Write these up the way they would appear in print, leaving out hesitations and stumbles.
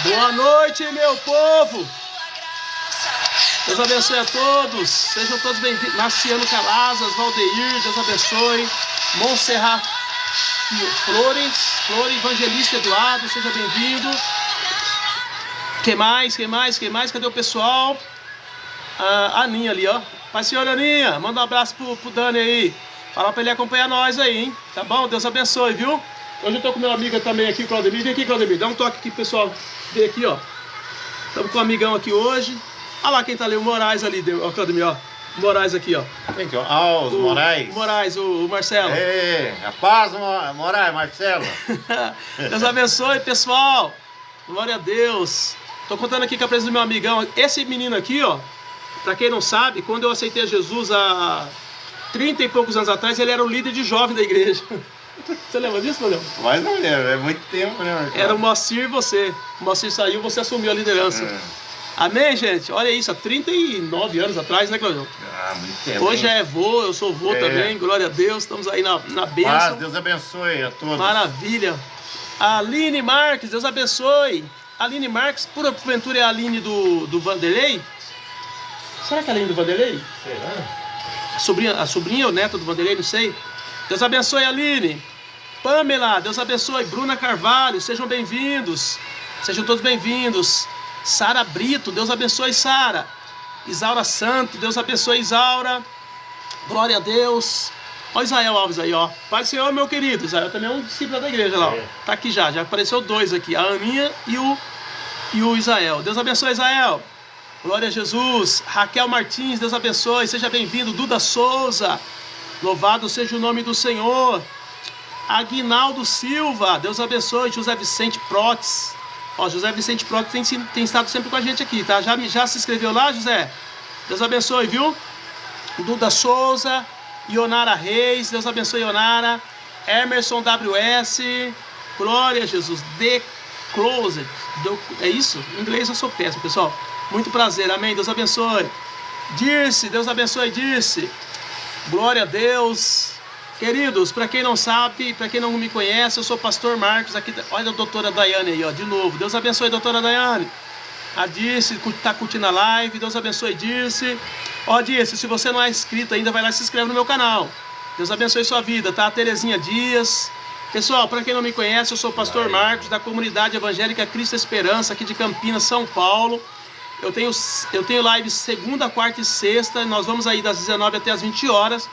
Boa noite, meu povo. Deus abençoe a todos. Sejam todos bem-vindos. Marciano Calazas, Valdeir, Deus abençoe. Montserrat Flores, Evangelista Eduardo, seja bem-vindo. Quem mais? Cadê o pessoal? A Aninha ali, ó. Pai, senhora Aninha, manda um abraço pro Dani aí. Fala pra ele acompanhar nós aí, hein? Tá bom? Deus abençoe, viu? Hoje eu tô com meu amigo também aqui, Claudemir. Vem aqui, Claudemir. Dá um toque aqui, pessoal. Vem aqui, ó. Estamos com um amigão aqui hoje. Olha lá quem tá ali, o Moraes ali, ó, Claudemir, ó. O Moraes aqui, ó. Quem que é? Ah, os Moraes. O Moraes, o Marcelo. A paz, Moraes, Marcelo. Deus abençoe, pessoal. Glória a Deus. Tô contando aqui com a presença do meu amigão. Esse menino aqui, ó. Pra quem não sabe, quando eu aceitei Jesus há 30 e poucos anos atrás, ele era o líder de jovem da igreja. Você lembra disso, Manuel? Mais ou menos, é muito tempo, né, Marcelo? Era o Moacir e você. O Moacir saiu, você assumiu a liderança. Amém, gente? Olha isso, há 39 anos atrás, né, Claudio? Ah, muito tempo. Hoje é vô, eu sou vô também, glória a Deus, estamos aí na bênção. Paz, Deus abençoe a todos. Maravilha. A Aline Marques, Deus abençoe. A Aline Marques, porventura é a Aline do Vanderlei? Será que é a Aline do Vanderlei? Será? A sobrinha ou neta do Vanderlei, não sei. Deus abençoe, Aline. Pamela, Deus abençoe. Bruna Carvalho, sejam bem-vindos. Sejam todos bem-vindos. Sara Brito, Deus abençoe, Sara. Isaura Santo, Deus abençoe, Isaura. Glória a Deus. Ó Israel Alves aí, ó. Pai do Senhor, meu querido. Israel também é um discípulo da igreja lá, ó. Tá aqui já apareceu dois aqui. A Aninha e o Israel. Deus abençoe, Israel. Glória a Jesus. Raquel Martins, Deus abençoe. Seja bem-vindo. Duda Souza. Louvado seja o nome do Senhor. Aguinaldo Silva, Deus abençoe. José Vicente Protes. Ó, José Vicente Protes tem estado sempre com a gente aqui, tá? Já se inscreveu lá, José? Deus abençoe, viu? Duda Souza, Ionara Reis, Deus abençoe, Ionara. Emerson WS, glória a Jesus. The Closet, é isso? Em inglês eu sou péssimo, pessoal. Muito prazer, amém, Deus abençoe. Dirce, Deus abençoe, Dirce. Glória a Deus. Queridos, para quem não sabe, para quem não me conhece, eu sou o pastor Marcos aqui. Olha a doutora Daiane aí, ó, de novo. Deus abençoe, doutora Daiane. A Dirce está curtindo a live. Deus abençoe, Dirce. Ó, Dirce, se você não é inscrito ainda, vai lá e se inscreve no meu canal. Deus abençoe sua vida, tá? A Terezinha Dias. Pessoal, para quem não me conhece, eu sou o pastor Marcos, da comunidade evangélica Cristo Esperança, aqui de Campinas, São Paulo. Eu tenho lives segunda, quarta e sexta. Nós vamos aí das 19 até as 20 horas.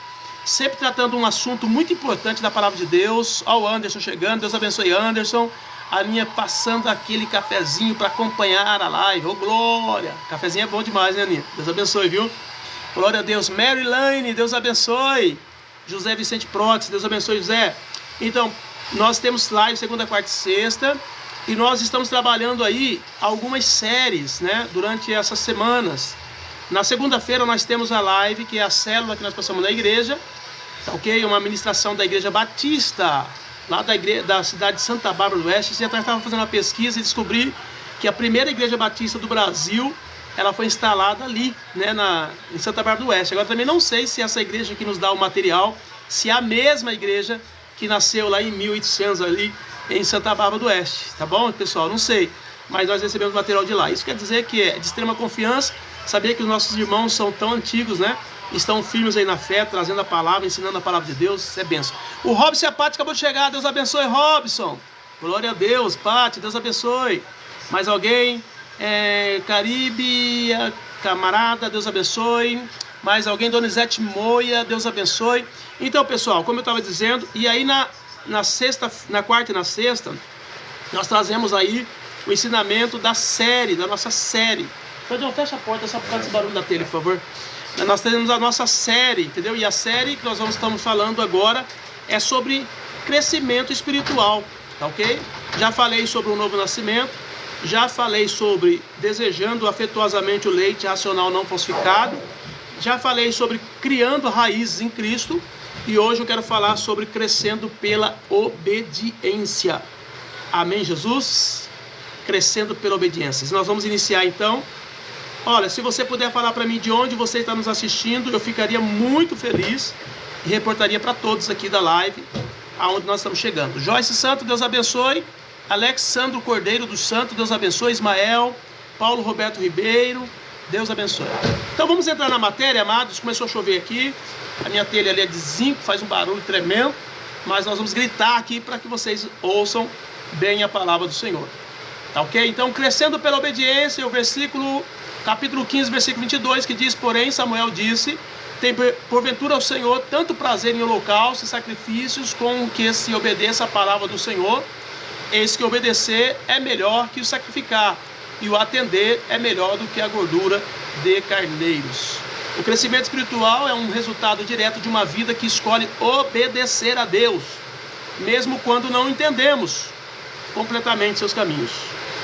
Sempre tratando um assunto muito importante da palavra de Deus. Ó, o Anderson chegando, Deus abençoe, Anderson. A Aninha passando aquele cafezinho para acompanhar a live. Ô, glória! Cafezinho é bom demais, né, Aninha? Deus abençoe, viu? Glória a Deus. Mary Lane, Deus abençoe. José Vicente Protes, Deus abençoe, José. Então, nós temos live segunda, quarta e sexta. E nós estamos trabalhando aí algumas séries, né, durante essas semanas. Na segunda-feira nós temos a live, que é a célula que nós passamos na igreja, tá ok? Uma ministração da Igreja Batista, lá da cidade de Santa Bárbara do Oeste. Esse dia atrás estava fazendo uma pesquisa e descobri que a primeira Igreja Batista do Brasil, ela foi instalada ali, né, em Santa Bárbara do Oeste. Agora também não sei se essa igreja que nos dá o material, se é a mesma igreja que nasceu lá em 1800 ali, em Santa Bárbara do Oeste, tá bom, pessoal? Não sei, mas nós recebemos material de lá. Isso quer dizer que é de extrema confiança, saber que os nossos irmãos são tão antigos, né? Estão firmes aí na fé, trazendo a palavra, ensinando a palavra de Deus, isso é bênção. O Robson e a Paty acabou de chegar, Deus abençoe, Robson. Glória a Deus, Paty, Deus abençoe. Mais alguém? Caribe, camarada, Deus abençoe. Mais alguém? Donizete Moia, Deus abençoe. Então, pessoal, como eu estava dizendo, e aí na quarta e na sexta, nós trazemos aí o ensinamento da nossa série. Perdão, fecha a porta só por causa desse barulho da tele, por favor. Nós temos a nossa série, entendeu? E a série que nós estamos falando agora é sobre crescimento espiritual, tá ok? Já falei sobre o novo nascimento, já falei sobre desejando afetuosamente o leite racional não falsificado, já falei sobre criando raízes em Cristo. E hoje eu quero falar sobre crescendo pela obediência. Amém, Jesus? Crescendo pela obediência. Nós vamos iniciar então. Olha, se você puder falar para mim de onde você está nos assistindo, eu ficaria muito feliz e reportaria para todos aqui da live aonde nós estamos chegando. Joyce Santo, Deus abençoe. Alexandro Cordeiro dos Santos, Deus abençoe. Ismael, Paulo Roberto Ribeiro, Deus abençoe. Então vamos entrar na matéria, amados. Começou a chover aqui, a minha telha ali é de zinco, faz um barulho tremendo, mas nós vamos gritar aqui para que vocês ouçam bem a palavra do Senhor. Tá ok? Então, crescendo pela obediência, o versículo, capítulo 15, versículo 22, que diz: porém, Samuel disse: tem porventura ao Senhor tanto prazer em holocaustos e sacrifícios, com que se obedeça a palavra do Senhor. Eis que obedecer é melhor que o sacrificar, e o atender é melhor do que a gordura de carneiros. O crescimento espiritual é um resultado direto de uma vida que escolhe obedecer a Deus, mesmo quando não entendemos completamente seus caminhos.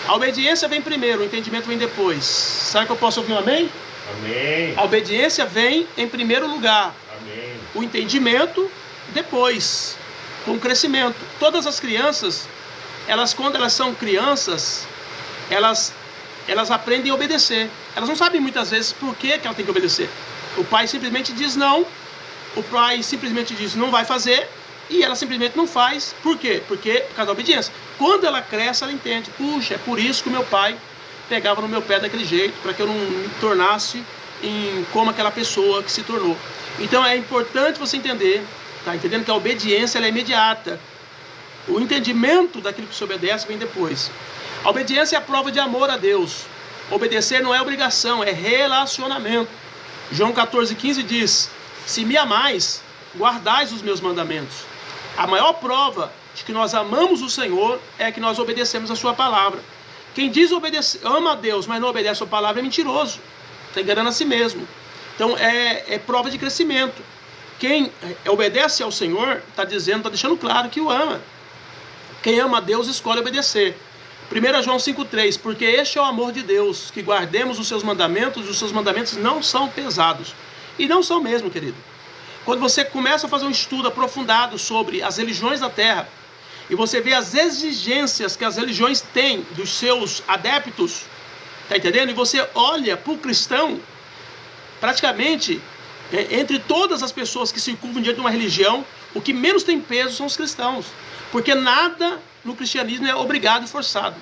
A obediência vem primeiro, o entendimento vem depois. Será que eu posso ouvir um amém? Amém. A obediência vem em primeiro lugar. Amém. O entendimento depois, com o crescimento. Todas as crianças, quando elas são crianças, elas aprendem a obedecer. Elas não sabem muitas vezes por que ela tem que obedecer. O pai simplesmente diz não, o pai simplesmente diz não vai fazer, e ela simplesmente não faz. Por quê? Por causa da obediência. Quando ela cresce, ela entende: puxa, é por isso que o meu pai pegava no meu pé daquele jeito, para que eu não me tornasse como aquela pessoa que se tornou. Então é importante você entender, tá entendendo, que a obediência ela é imediata. O entendimento daquilo que se obedece vem depois. A obediência é a prova de amor a Deus. Obedecer não é obrigação, é relacionamento. João 14,15 diz: se me amais, guardais os meus mandamentos. A maior prova de que nós amamos o Senhor é que nós obedecemos a sua palavra. Quem diz ama a Deus, mas não obedece a sua palavra é mentiroso, está enganando a si mesmo. Então é prova de crescimento. Quem obedece ao Senhor está deixando claro que o ama. Quem ama a Deus escolhe obedecer. 1 João 5,3: porque este é o amor de Deus, que guardemos os seus mandamentos, e os seus mandamentos não são pesados. E não são mesmo, querido. Quando você começa a fazer um estudo aprofundado sobre as religiões da terra, e você vê as exigências que as religiões têm dos seus adeptos, tá entendendo? E você olha para o cristão, praticamente, entre todas as pessoas que circunvam diante de uma religião, o que menos tem peso são os cristãos. Porque nada no cristianismo é obrigado e forçado.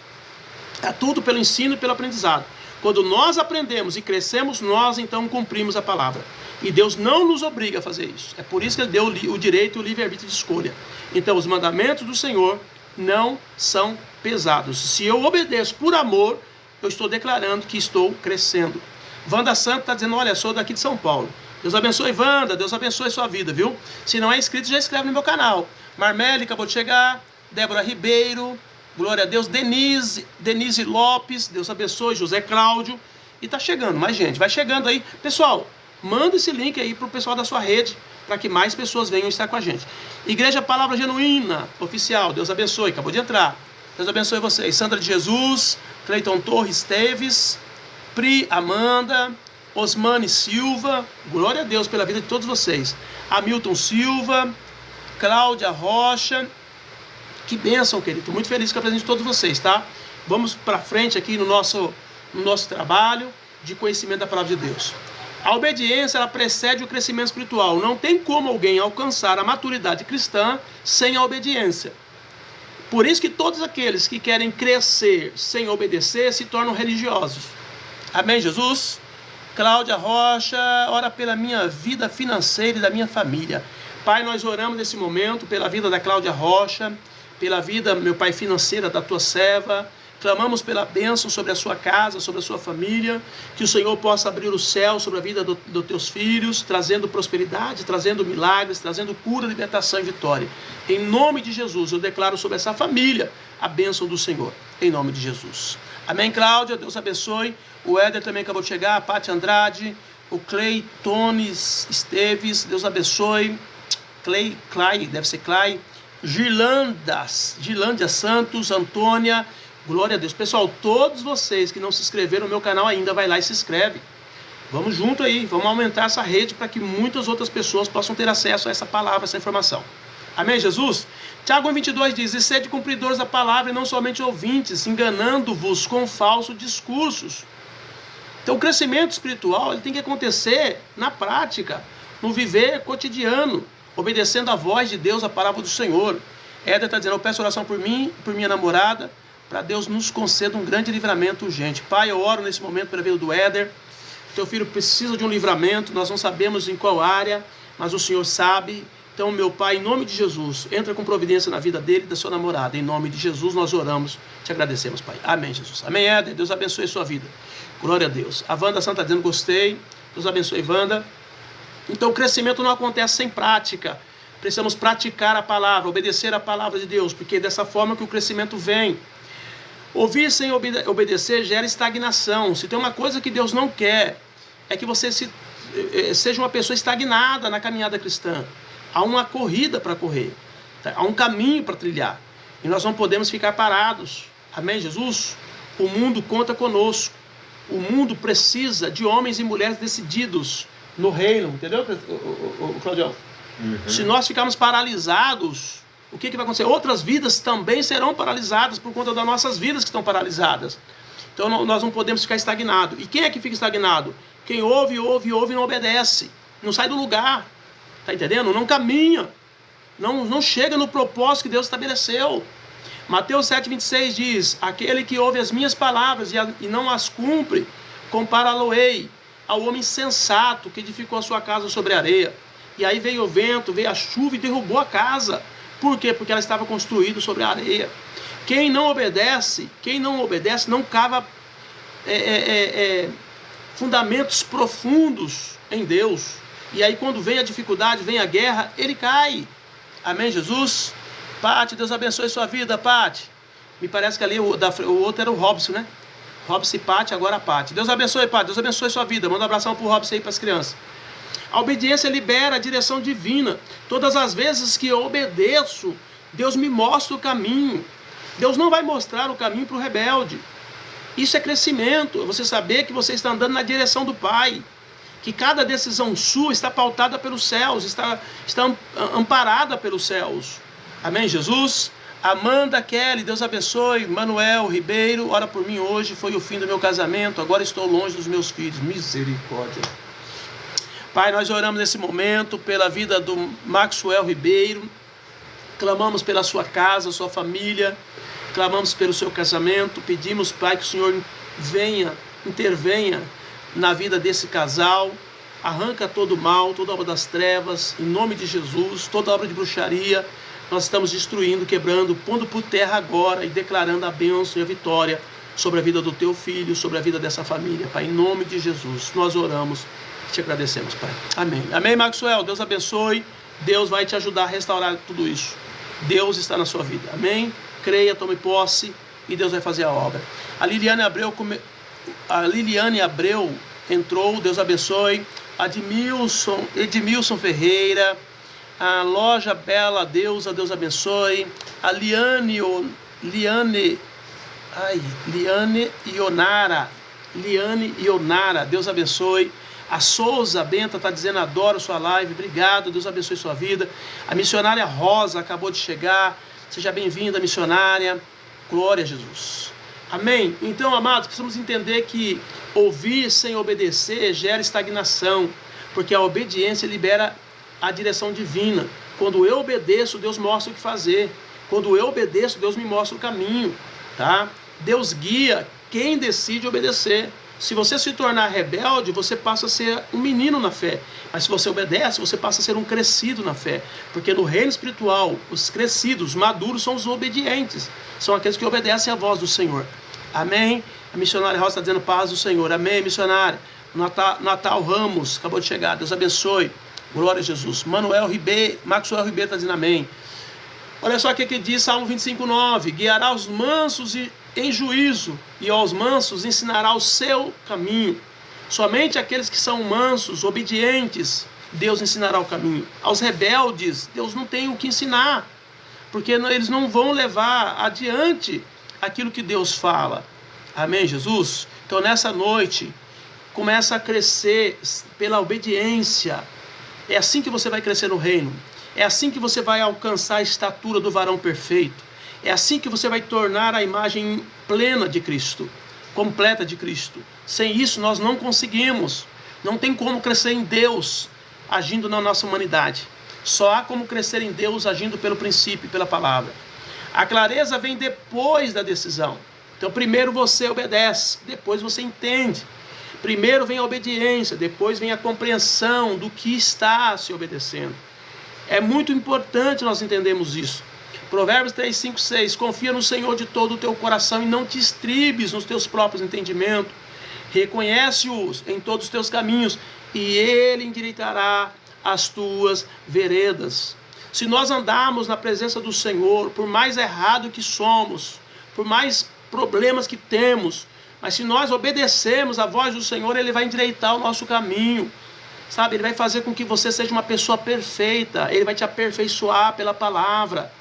É tudo pelo ensino e pelo aprendizado. Quando nós aprendemos e crescemos, nós então cumprimos a palavra. E Deus não nos obriga a fazer isso. É por isso que Ele deu o direito e o livre-arbítrio de escolha. Então, os mandamentos do Senhor não são pesados. Se eu obedeço por amor, eu estou declarando que estou crescendo. Wanda Santos está dizendo: olha, sou daqui de São Paulo. Deus abençoe, Wanda. Deus abençoe sua vida, viu? Se não é inscrito, já inscreve no meu canal. Marmele acabou de chegar. Débora Ribeiro. Glória a Deus. Denise Lopes. Deus abençoe. José Cláudio. E tá chegando mais gente. Vai chegando aí. Pessoal, manda esse link aí pro pessoal da sua rede, para que mais pessoas venham estar com a gente. Igreja Palavra Genuína Oficial. Deus abençoe. Acabou de entrar. Deus abençoe vocês. Sandra de Jesus. Cleiton Torres Teves. Pri Amanda. Osmane Silva. Glória a Deus pela vida de todos vocês. Hamilton Silva. Cláudia Rocha. Que bênção, querido. Estou muito feliz com a presença de todos vocês, tá? Vamos para frente aqui no nosso trabalho de conhecimento da palavra de Deus. A obediência, ela precede o crescimento espiritual. Não tem como alguém alcançar a maturidade cristã sem a obediência. Por isso que todos aqueles que querem crescer sem obedecer se tornam religiosos. Amém, Jesus? Cláudia Rocha, ora pela minha vida financeira e da minha família. Pai, nós oramos nesse momento pela vida da Cláudia Rocha, pela vida, meu Pai, financeira da tua serva. Clamamos pela bênção sobre a sua casa, sobre a sua família, que o Senhor possa abrir o céu sobre a vida dos teus filhos, trazendo prosperidade, trazendo milagres, trazendo cura, libertação e vitória. Em nome de Jesus, eu declaro sobre essa família a bênção do Senhor, em nome de Jesus. Amém, Cláudia, Deus abençoe. O Éder também acabou de chegar, a Paty Andrade, o Clay Tones Esteves, Deus abençoe. Clay, deve ser Clay. Girlândia Santos, Antônia, glória a Deus. Pessoal, todos vocês que não se inscreveram no meu canal ainda, vai lá e se inscreve. Vamos junto aí, vamos aumentar essa rede para que muitas outras pessoas possam ter acesso a essa palavra, essa informação. Amém, Jesus? Tiago 1,22 diz: e sede cumpridores da palavra e não somente ouvintes, enganando-vos com falsos discursos. Então o crescimento espiritual ele tem que acontecer na prática, no viver cotidiano, obedecendo a voz de Deus, a palavra do Senhor. Éder está dizendo, eu peço oração por mim, por minha namorada, para Deus nos conceda um grande livramento urgente. Pai, eu oro nesse momento pela vida do Éder. Teu filho precisa de um livramento, nós não sabemos em qual área, mas o Senhor sabe. Então, meu Pai, em nome de Jesus, entra com providência na vida dele e da sua namorada. Em nome de Jesus, nós oramos, te agradecemos, Pai. Amém, Jesus. Amém, Éder. Deus abençoe a sua vida. Glória a Deus. A Wanda Santa está dizendo, gostei. Deus abençoe, Wanda. Então, o crescimento não acontece sem prática. Precisamos praticar a palavra, obedecer a palavra de Deus, porque é dessa forma que o crescimento vem. Ouvir sem obedecer gera estagnação. Se tem uma coisa que Deus não quer, é que você seja uma pessoa estagnada na caminhada cristã. Há uma corrida para correr, tá? Há um caminho para trilhar, e nós não podemos ficar parados. Amém, Jesus? O mundo conta conosco. O mundo precisa de homens e mulheres decididos no reino, entendeu, Claudião? Se nós ficarmos paralisados, o que vai acontecer? Outras vidas também serão paralisadas por conta das nossas vidas que estão paralisadas. Então nós não podemos ficar estagnados. E quem é que fica estagnado? Quem ouve e não obedece. Não sai do lugar. Está entendendo? Não caminha. Não chega no propósito que Deus estabeleceu. Mateus 7,26 diz, aquele que ouve as minhas palavras e não as cumpre, compará-lo-ei ao homem sensato que edificou a sua casa sobre a areia. E aí veio o vento, veio a chuva e derrubou a casa. Por quê? Porque ela estava construída sobre a areia. Quem não obedece não cava fundamentos profundos em Deus. E aí quando vem a dificuldade, vem a guerra, ele cai. Amém, Jesus? Pati, Deus abençoe sua vida, Pati. Me parece que ali o outro era o Robson, né? Robson e Pati, agora a Pati. Deus abençoe, Pati. Deus abençoe sua vida. Manda um abração pro Robson aí, para as crianças. A obediência libera a direção divina. Todas as vezes que eu obedeço, Deus me mostra o caminho. Deus não vai mostrar o caminho para o rebelde. Isso é crescimento. Você saber que você está andando na direção do Pai. Que cada decisão sua está pautada pelos céus, está amparada pelos céus. Amém, Jesus? Amanda Kelly, Deus abençoe. Manuel Ribeiro, ora por mim hoje, foi o fim do meu casamento, agora estou longe dos meus filhos. Misericórdia. Pai, nós oramos nesse momento pela vida do Maxwell Ribeiro, clamamos pela sua casa, sua família, clamamos pelo seu casamento, pedimos, Pai, que o Senhor intervenha na vida desse casal, arranca todo o mal, toda obra das trevas, em nome de Jesus, toda obra de bruxaria, nós estamos destruindo, quebrando, pondo por terra agora e declarando a bênção e a vitória sobre a vida do teu filho, sobre a vida dessa família, Pai, em nome de Jesus, nós oramos. Te agradecemos, Pai. Amém. Amém, Maxwell. Deus abençoe. Deus vai te ajudar a restaurar tudo isso. Deus está na sua vida. Amém? Creia, tome posse e Deus vai fazer a obra. A Liliane Abreu entrou. Deus abençoe. Edmilson Ferreira. A Loja Bela Deus abençoe. A Liane Ionara. Deus abençoe. A Souza Benta está dizendo, adoro sua live, obrigado, Deus abençoe sua vida. A missionária Rosa acabou de chegar, seja bem-vinda, missionária, glória a Jesus. Amém? Então, amados, precisamos entender que ouvir sem obedecer gera estagnação, porque a obediência libera a direção divina. Quando eu obedeço, Deus mostra o que fazer. Quando eu obedeço, Deus me mostra o caminho, tá? Deus guia quem decide obedecer. Se você se tornar rebelde, você passa a ser um menino na fé. Mas se você obedece, você passa a ser um crescido na fé. Porque no reino espiritual, os crescidos, os maduros, são os obedientes. São aqueles que obedecem à voz do Senhor. Amém? A missionária Rosa está dizendo paz do Senhor. Amém, missionária? Natal Ramos, acabou de chegar. Deus abençoe. Glória a Jesus. Maxwell Ribeiro está dizendo amém. Olha só o que diz Salmo 25:9. Guiará os mansos em juízo, e aos mansos ensinará o seu caminho. Somente aqueles que são mansos, obedientes, Deus ensinará o caminho. Aos rebeldes, Deus não tem o que ensinar, porque eles não vão levar adiante aquilo que Deus fala. Amém, Jesus? Então nessa noite, começa a crescer pela obediência. É assim que você vai crescer no reino. É assim que você vai alcançar a estatura do varão perfeito. É assim que você vai tornar a imagem plena de Cristo, completa de Cristo. Sem isso nós não conseguimos. Não tem como crescer em Deus, agindo na nossa humanidade. Só há como crescer em Deus agindo pelo princípio e pela palavra. A clareza vem depois da decisão. Então primeiro você obedece, depois você entende. Primeiro vem a obediência, depois vem a compreensão do que está se obedecendo. É muito importante nós entendermos isso. Provérbios 3, 5, 6. Confia no Senhor de todo o teu coração e não te estribes nos teus próprios entendimentos. Reconhece-os em todos os teus caminhos e Ele endireitará as tuas veredas. Se nós andarmos na presença do Senhor, por mais errado que somos, por mais problemas que temos, mas se nós obedecermos a voz do Senhor, Ele vai endireitar o nosso caminho, sabe? Ele vai fazer com que você seja uma pessoa perfeita, Ele vai te aperfeiçoar pela palavra.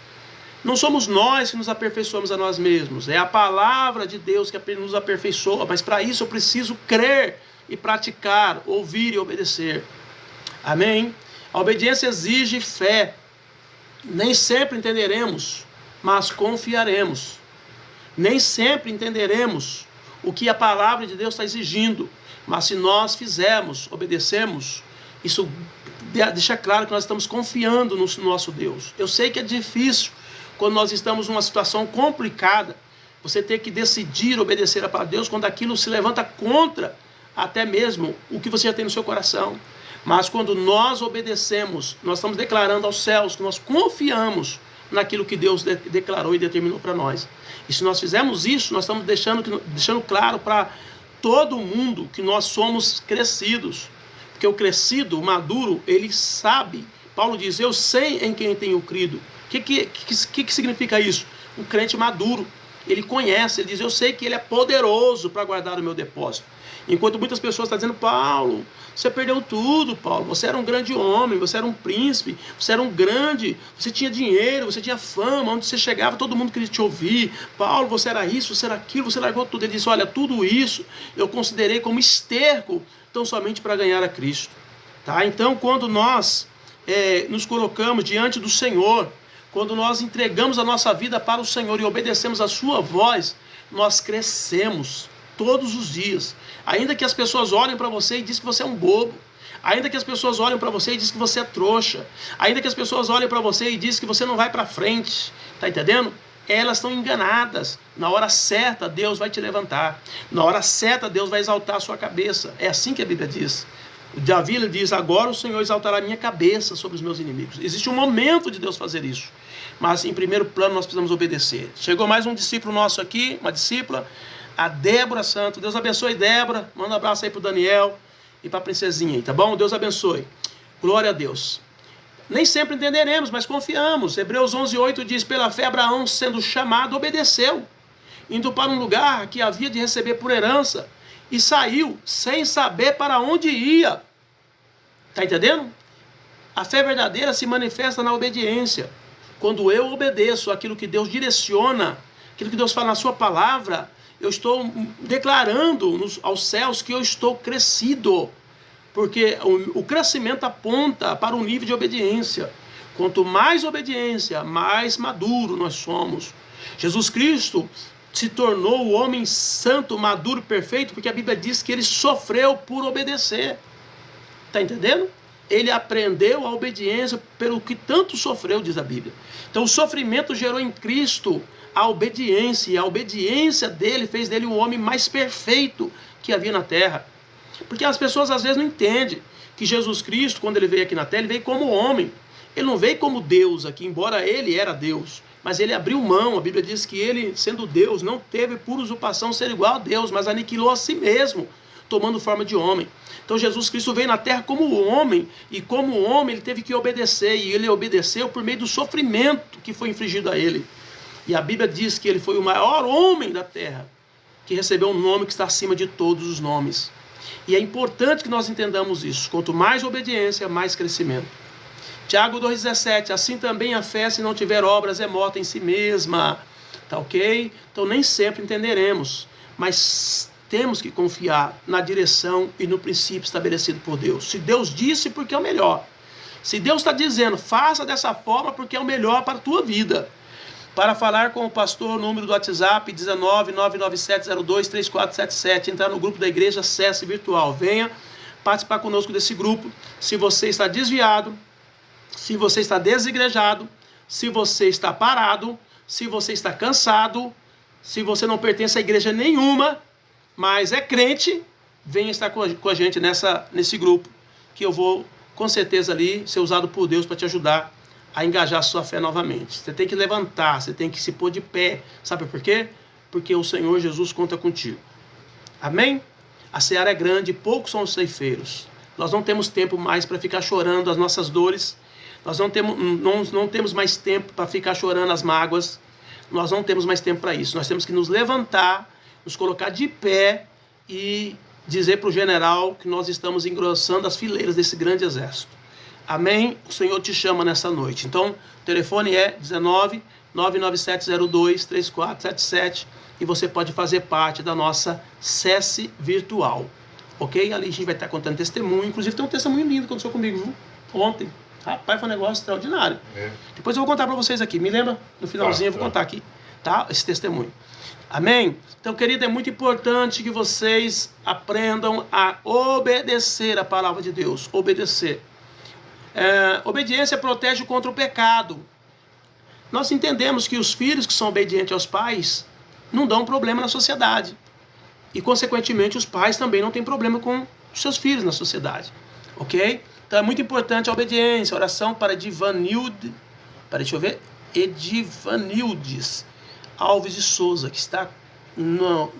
Não somos nós que nos aperfeiçoamos a nós mesmos, é a palavra de Deus que nos aperfeiçoa, mas para isso eu preciso crer e praticar, ouvir e obedecer. Amém? A obediência exige fé. Nem sempre entenderemos, mas confiaremos. Nem sempre entenderemos o que a palavra de Deus está exigindo, mas se nós fizermos, obedecemos, isso deixa claro que nós estamos confiando no nosso Deus. Eu sei que é difícil, quando nós estamos numa situação complicada, você ter que decidir obedecer a Deus quando aquilo se levanta contra até mesmo o que você já tem no seu coração. Mas quando nós obedecemos, nós estamos declarando aos céus que nós confiamos naquilo que Deus declarou e determinou para nós. E se nós fizermos isso, nós estamos deixando claro para todo mundo que nós somos crescidos. Porque o crescido, o maduro, ele sabe. Paulo diz, eu sei em quem tenho crido. O que significa isso? Um crente maduro, ele conhece, ele diz, eu sei que ele é poderoso para guardar o meu depósito. Enquanto muitas pessoas estão dizendo, Paulo, você perdeu tudo, Paulo, você era um grande homem, você era um príncipe, você era um grande, você tinha dinheiro, você tinha fama, onde você chegava, todo mundo queria te ouvir, Paulo, você era isso, você era aquilo, você largou tudo. Ele disse, olha, tudo isso eu considerei como esterco, tão somente para ganhar a Cristo. Tá? Então, quando nós nos colocamos diante do Senhor, quando nós entregamos a nossa vida para o Senhor e obedecemos a sua voz, nós crescemos todos os dias. Ainda que as pessoas olhem para você e dizem que você é um bobo, ainda que as pessoas olhem para você e dizem que você é trouxa, ainda que as pessoas olhem para você e dizem que você não vai para frente, tá entendendo? Elas estão enganadas. Na hora certa Deus vai te levantar, na hora certa Deus vai exaltar a sua cabeça. É assim que a Bíblia diz. Davi diz, agora o Senhor exaltará a minha cabeça sobre os meus inimigos. Existe um momento de Deus fazer isso, mas em primeiro plano nós precisamos obedecer. Chegou mais um discípulo nosso aqui, uma discípula, a Débora Santos. Deus abençoe, Débora. Manda um abraço aí pro Daniel e pra princesinha aí, tá bom? Deus abençoe. Glória a Deus. Nem sempre entenderemos, mas confiamos. Hebreus 11:8 diz, pela fé Abraão, sendo chamado, obedeceu, indo para um lugar que havia de receber por herança, e saiu sem saber para onde ia. Tá entendendo? A fé verdadeira se manifesta na obediência. Quando eu obedeço aquilo que Deus direciona, aquilo que Deus fala na sua palavra, eu estou declarando aos céus que eu estou crescido. Porque o crescimento aponta para um nível de obediência. Quanto mais obediência, mais maduro nós somos. Jesus Cristo se tornou o homem santo, maduro, perfeito, porque a Bíblia diz que ele sofreu por obedecer. Está entendendo? Ele aprendeu a obediência pelo que tanto sofreu, diz a Bíblia. Então o sofrimento gerou em Cristo a obediência, e a obediência dele fez dele o homem mais perfeito que havia na terra. Porque as pessoas às vezes não entendem que Jesus Cristo, quando ele veio aqui na terra, ele veio como homem. Ele não veio como Deus aqui, embora ele era Deus. Mas ele abriu mão. A Bíblia diz que ele, sendo Deus, não teve por usurpação ser igual a Deus, mas aniquilou a si mesmo, tomando forma de homem. Então Jesus Cristo veio na terra como homem, e como homem ele teve que obedecer, e ele obedeceu por meio do sofrimento que foi infligido a ele. E a Bíblia diz que ele foi o maior homem da terra, que recebeu um nome que está acima de todos os nomes. E é importante que nós entendamos isso. Quanto mais obediência, mais crescimento. Tiago 2,17, assim também a fé, se não tiver obras, é morta em si mesma. Tá ok? Então nem sempre entenderemos, mas temos que confiar na direção e no princípio estabelecido por Deus. Se Deus disse, porque é o melhor. Se Deus está dizendo, faça dessa forma porque é o melhor para a tua vida. Para falar com o pastor, número do WhatsApp 19997023477. Entrar no grupo da igreja, acesse virtual. Venha participar conosco desse grupo. Se você está desviado, se você está desigrejado, se você está parado, se você está cansado, se você não pertence a igreja nenhuma, mas é crente, venha estar com a gente nesse grupo, que eu vou, com certeza, ali ser usado por Deus para te ajudar a engajar a sua fé novamente. Você tem que levantar, você tem que se pôr de pé. Sabe por quê? Porque o Senhor Jesus conta contigo. Amém? A seara é grande, poucos são os ceifeiros. Nós não temos tempo mais para ficar chorando as nossas dores. Nós não temos mais tempo para ficar chorando as mágoas. Nós não temos mais tempo para isso. Nós temos que nos levantar, nos colocar de pé e dizer para o general que nós estamos engrossando as fileiras desse grande exército. Amém? O Senhor te chama nessa noite. Então, o telefone é 19 99702 3477 e você pode fazer parte da nossa SESC virtual. Ok? Ali a gente vai estar contando testemunho. Inclusive tem um testemunho lindo que aconteceu comigo, viu? Ontem. Rapaz, foi um negócio extraordinário. Depois eu vou contar para vocês aqui. Me lembra? No finalzinho eu vou contar aqui, tá? Esse testemunho. Amém? Então, querido, é muito importante que vocês aprendam a obedecer a palavra de Deus. Obedecer. Obediência protege contra o pecado. Nós entendemos que os filhos que são obedientes aos pais não dão problema na sociedade. E, consequentemente, os pais também não têm problema com os seus filhos na sociedade. Ok? Então, é muito importante a obediência. Oração para Edivanildes Alves de Souza, que está no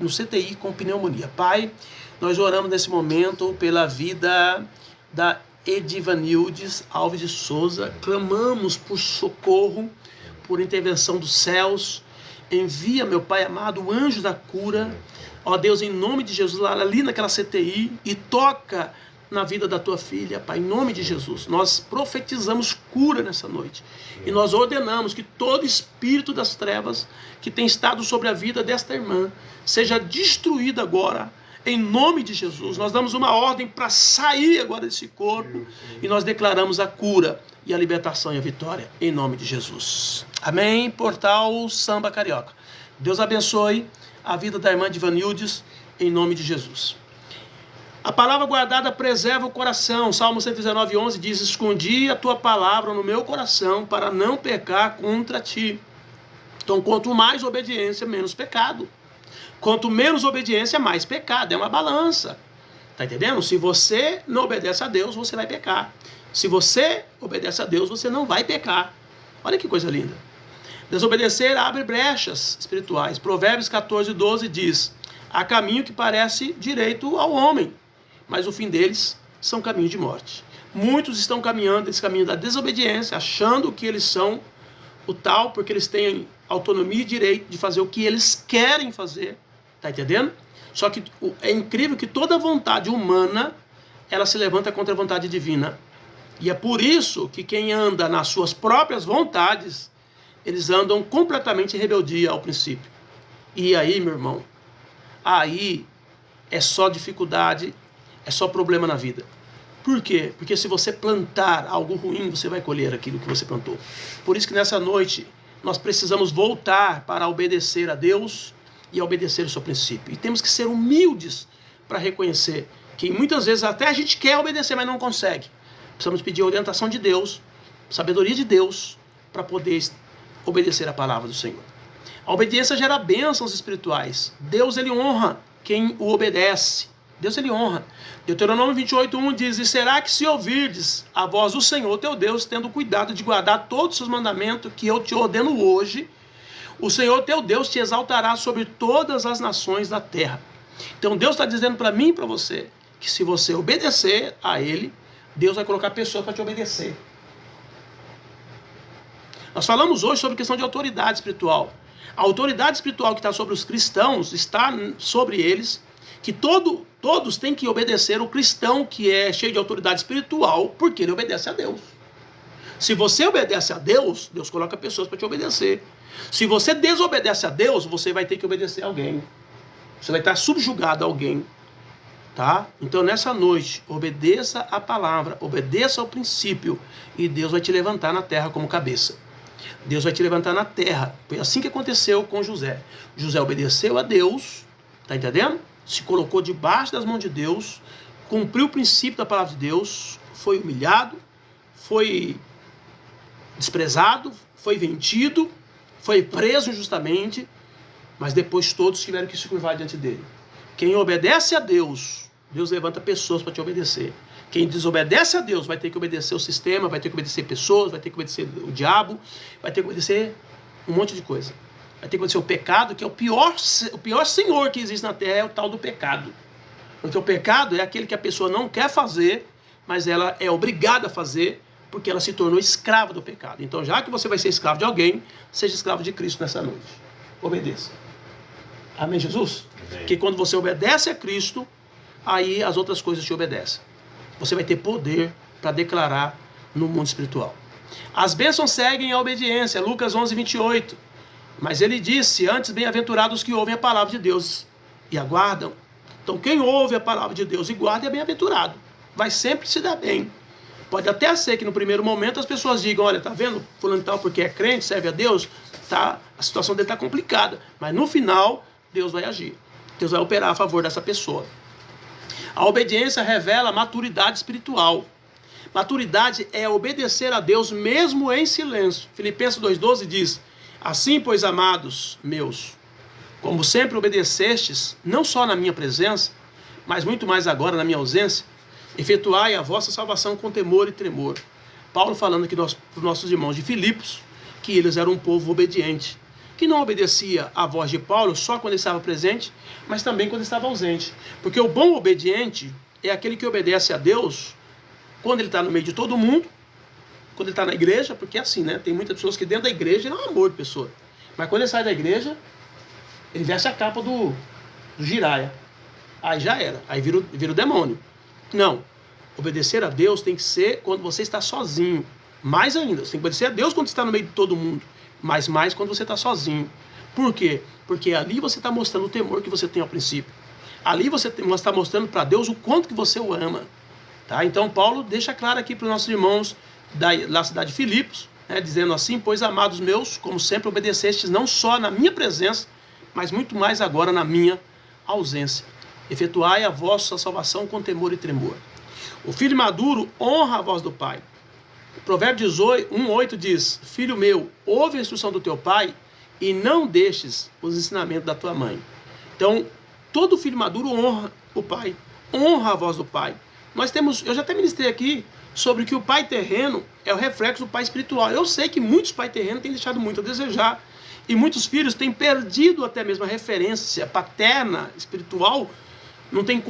CTI com pneumonia. Pai, nós oramos nesse momento pela vida da Edivanildes Alves de Souza, clamamos por socorro, por intervenção dos céus. Envia, meu Pai amado, o anjo da cura, ó Deus, em nome de Jesus, ali naquela CTI, e toca na vida da tua filha, Pai, em nome de Jesus. Nós profetizamos cura nessa noite, e nós ordenamos que todo espírito das trevas que tem estado sobre a vida desta irmã seja destruído agora, em nome de Jesus. Nós damos uma ordem para sair agora desse corpo e nós declaramos a cura e a libertação e a vitória em nome de Jesus. Amém? Portal Samba Carioca. Deus abençoe a vida da irmã Edivanildes em nome de Jesus. A palavra guardada preserva o coração. Salmo 119:11 diz: escondi a tua palavra no meu coração para não pecar contra ti. Então, quanto mais obediência, menos pecado. Quanto menos obediência, mais pecado. É uma balança. Tá entendendo? Se você não obedece a Deus, você vai pecar. Se você obedece a Deus, você não vai pecar. Olha que coisa linda. Desobedecer abre brechas espirituais. Provérbios 14:12 diz: há caminho que parece direito ao homem, mas o fim deles são caminhos de morte. Muitos estão caminhando esse caminho da desobediência, achando que eles são o tal, porque eles têm autonomia e direito de fazer o que eles querem fazer. Tá entendendo? Só que é incrível que toda vontade humana, ela se levanta contra a vontade divina. E é por isso que quem anda nas suas próprias vontades, eles andam completamente em rebeldia ao princípio. E aí, meu irmão, aí é só dificuldade, é só problema na vida. Por quê? Porque se você plantar algo ruim, você vai colher aquilo que você plantou. Por isso que nessa noite nós precisamos voltar para obedecer a Deus e a obedecer o seu princípio. E temos que ser humildes para reconhecer que muitas vezes até a gente quer obedecer, mas não consegue. Precisamos pedir a orientação de Deus, sabedoria de Deus, para poder obedecer a palavra do Senhor. A obediência gera bênçãos espirituais. Deus, ele honra quem o obedece. Deus, ele honra. Deuteronômio 28:1 diz: e será que se ouvirdes a voz do Senhor teu Deus, tendo cuidado de guardar todos os seus mandamentos que eu te ordeno hoje, o Senhor teu Deus te exaltará sobre todas as nações da terra. Então Deus está dizendo para mim e para você, que se você obedecer a Ele, Deus vai colocar pessoas para te obedecer. Nós falamos hoje sobre questão de autoridade espiritual. A autoridade espiritual que está sobre os cristãos, está sobre eles, que todos têm que obedecer o cristão que é cheio de autoridade espiritual, porque ele obedece a Deus. Se você obedece a Deus, Deus coloca pessoas para te obedecer. Se você desobedece a Deus, você vai ter que obedecer a alguém. Você vai estar subjugado a alguém. Tá? Então nessa noite, obedeça a palavra, obedeça ao princípio, e Deus vai te levantar na terra como cabeça. Deus vai te levantar na terra. Foi assim que aconteceu com José. José obedeceu a Deus, tá entendendo? Se colocou debaixo das mãos de Deus, cumpriu o princípio da palavra de Deus, foi humilhado, foi desprezado, foi vendido, foi preso injustamente, mas depois todos tiveram que se curvar diante dele. Quem obedece a Deus, Deus levanta pessoas para te obedecer. Quem desobedece a Deus vai ter que obedecer o sistema, vai ter que obedecer pessoas, vai ter que obedecer o diabo, vai ter que obedecer um monte de coisa. Vai ter que obedecer o pecado, que é o pior senhor que existe na terra, é o tal do pecado. Porque o pecado é aquele que a pessoa não quer fazer, mas ela é obrigada a fazer, porque ela se tornou escrava do pecado. Então, já que você vai ser escravo de alguém, seja escravo de Cristo nessa noite. Obedeça. Amém, Jesus? Amém. Porque quando você obedece a Cristo, aí as outras coisas te obedecem. Você vai ter poder para declarar no mundo espiritual. As bênçãos seguem a obediência. Lucas 11, 28. Mas ele disse, antes, bem-aventurados que ouvem a palavra de Deus e aguardam. Então, quem ouve a palavra de Deus e guarda é bem-aventurado. Vai sempre se dar bem. Pode até ser que no primeiro momento as pessoas digam, olha, tá vendo? Fulano tal, porque é crente, serve a Deus, tá, a situação dele está complicada. Mas no final, Deus vai agir. Deus vai operar a favor dessa pessoa. A obediência revela maturidade espiritual. Maturidade é obedecer a Deus mesmo em silêncio. Filipenses 2,12 diz, assim, pois, amados meus, como sempre obedecestes, não só na minha presença, mas muito mais agora na minha ausência, efetuai a vossa salvação com temor e tremor. Paulo falando aqui para os nossos irmãos de Filipos, que eles eram um povo obediente, que não obedecia à voz de Paulo só quando ele estava presente, mas também quando estava ausente. Porque o bom obediente é aquele que obedece a Deus quando ele está no meio de todo mundo, quando ele está na igreja, porque é assim, né? Tem muitas pessoas que dentro da igreja ele é um amor de pessoa. Mas quando ele sai da igreja, ele veste a capa do giraia. Aí já era, aí vira o demônio. Não, obedecer a Deus tem que ser quando você está sozinho. Mais ainda, você tem que obedecer a Deus quando você está no meio de todo mundo. Mas mais quando você está sozinho. Por quê? Porque ali você está mostrando o temor que você tem ao princípio. Ali você está mostrando para Deus o quanto que você o ama. Tá? Então Paulo deixa claro aqui para os nossos irmãos da cidade de Filipos, né, dizendo assim, pois amados meus, como sempre obedecestes não só na minha presença, mas muito mais agora na minha ausência. Efetuai a vossa salvação com temor e tremor. O filho maduro honra a voz do pai. Provérbio 1,8 diz, filho meu, ouve a instrução do teu pai e não deixes os ensinamentos da tua mãe. Então, todo filho maduro honra o pai, honra a voz do pai. Eu já até ministrei aqui sobre que o pai terreno é o reflexo do pai espiritual. Eu sei que muitos pais terrenos têm deixado muito a desejar. E muitos filhos têm perdido até mesmo a referência paterna, espiritual, não têm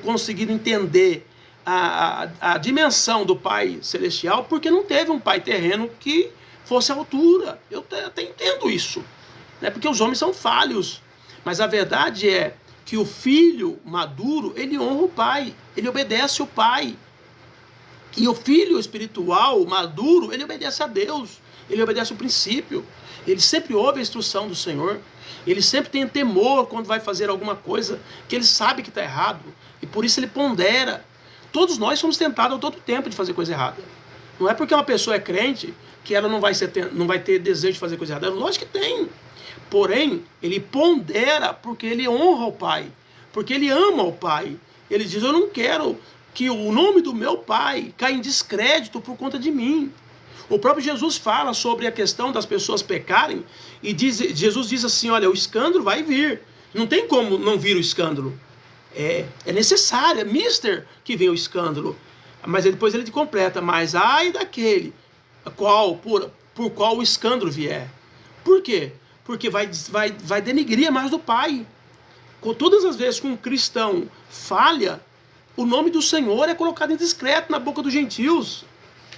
conseguido entender a dimensão do pai celestial, porque não teve um pai terreno que fosse à altura. Eu até entendo isso, né? Porque os homens são falhos. Mas a verdade é que o filho maduro, ele honra o pai, ele obedece o pai. E o filho espiritual maduro, ele obedece a Deus, ele obedece o princípio. Ele sempre ouve a instrução do Senhor. Ele sempre tem temor quando vai fazer alguma coisa que ele sabe que está errado. E por isso ele pondera. Todos nós somos tentados a todo tempo de fazer coisa errada. Não é porque uma pessoa é crente que ela não vai ter desejo de fazer coisa errada. Lógico que tem. Porém, ele pondera porque ele honra o pai. Porque ele ama o pai. Ele diz, eu não quero que o nome do meu pai caia em descrédito por conta de mim. O próprio Jesus fala sobre a questão das pessoas pecarem e Jesus diz assim, olha, o escândalo vai vir. Não tem como não vir o escândalo. É necessário, é mister que vem o escândalo. Mas depois ele completa, mas ai daquele por qual o escândalo vier. Por quê? Porque vai denegrir a imagem do pai. Todas as vezes que um cristão falha, o nome do Senhor é colocado em discreto na boca dos gentios.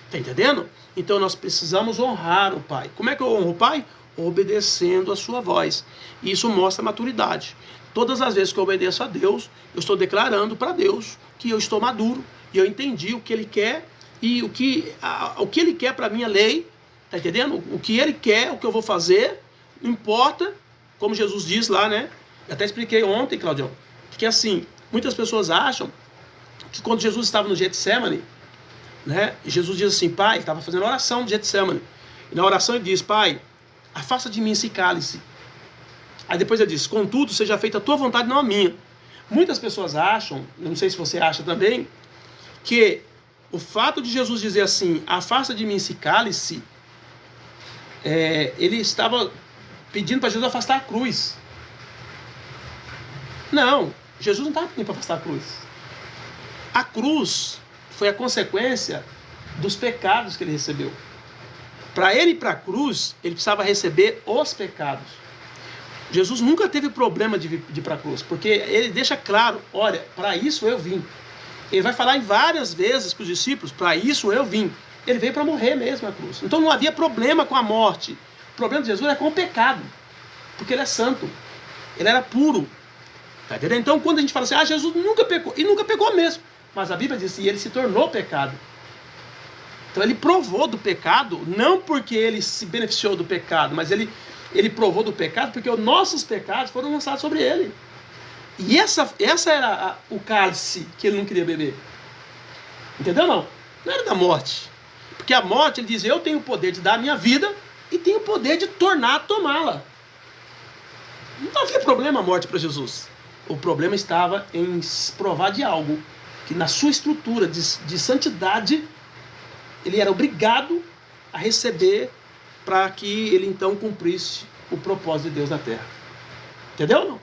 Está entendendo? Então nós precisamos honrar o pai. Como é que eu honro o pai? Obedecendo a sua voz. E isso mostra maturidade. Todas as vezes que eu obedeço a Deus, eu estou declarando para Deus que eu estou maduro. E eu entendi o que Ele quer e o que Ele quer para a minha lei. Está entendendo? O que Ele quer, o que eu vou fazer, não importa. Como Jesus diz lá, né? Eu até expliquei ontem, Claudião, que assim, muitas pessoas acham que quando Jesus estava no Getsemane, né? Jesus diz assim, pai, ele estava fazendo oração no Getsemane. E na oração ele diz, pai, afasta de mim esse cálice. Aí depois ele diz, contudo, seja feita a tua vontade, não a minha. Muitas pessoas acham, eu não sei se você acha também, que o fato de Jesus dizer assim, afasta de mim esse cálice, ele estava pedindo para Jesus afastar a cruz. Não, Jesus não estava pedindo para afastar a cruz. A cruz foi a consequência dos pecados que ele recebeu. Para ele ir para a cruz, ele precisava receber os pecados. Jesus nunca teve problema de ir para a cruz, porque ele deixa claro, olha, para isso eu vim. Ele vai falar em várias vezes para os discípulos, para isso eu vim. Ele veio para morrer mesmo na cruz. Então não havia problema com a morte. O problema de Jesus é com o pecado, porque ele é santo, ele era puro. Tá entendendo? Então quando a gente fala assim, Jesus nunca pecou, e nunca pecou mesmo. Mas a Bíblia diz que ele se tornou pecado. Então ele provou do pecado, não porque ele se beneficiou do pecado, mas ele provou do pecado porque os nossos pecados foram lançados sobre ele. E essa era o cálice que ele não queria beber. Entendeu não? Não era da morte. Porque a morte, ele diz, eu tenho o poder de dar a minha vida e tenho o poder de tomá-la. Não havia problema a morte para Jesus. O problema estava em provar de algo que na sua estrutura de santidade ele era obrigado a receber para que ele então cumprisse o propósito de Deus na terra. Entendeu ou não?